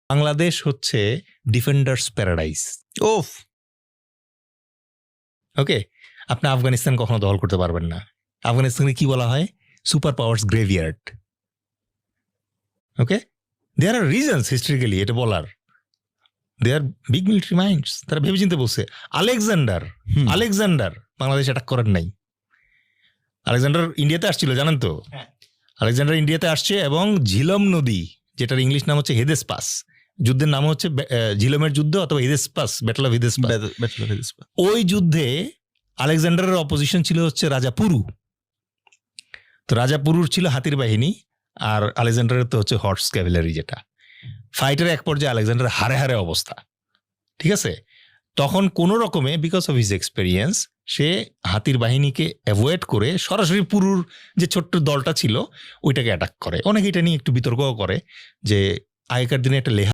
বাংলাদেশ হচ্ছে defenders paradise. ওফ, ওকে, আপনি আফগানিস্তান কখনো দখল করতে পারবেন না। আফগানিস্তানকে কি বলা হয়? Super powers graveyard. Okay, there are reasons historically এটা বলার। They are big military minds, তারা ভেবেচিন্তে বলছে। আলেকজান্ডার বাংলাদেশ অ্যাটাক করেন নাই। আলেকজান্ডার ইন্ডিয়াতে আসছিল, জানেন তো? আলেকজান্ডার ইন্ডিয়াতে আসছে এবং ঝিলম নদী, যেটার ইংলিশ নাম হচ্ছে হেদেসপাস, যুদ্ধের নাম হচ্ছে ঝিলমের যুদ্ধ অথবা হিদেসপাস, ব্যাটল অফ হিদেসপাস। ওই যুদ্ধে আলেকজান্ডারের অপোজিশন ছিল হচ্ছে রাজা পুরু। তো রাজা পুরুর ছিল হাতির বাহিনী, আর আলেকজান্ডারের তো হচ্ছে হর্স ক্যাভেলারি, যেটা ফাইটের এক পর্যায়ে আলেকজান্ডার হারে হারে অবস্থা। ঠিক আছে, তখন কোনো রকমে বিকজ অফ হিজ এক্সপেরিয়েন্স সে হাতির বাহিনীকে অ্যাভয়েড করে সরাসরি পুরুর যে ছোট্ট দলটা ছিল ওইটাকে অ্যাটাক করে। অনেকে এটা নিয়ে একটু বিতর্কও করে যে আগেকার দিনে একটা লেহা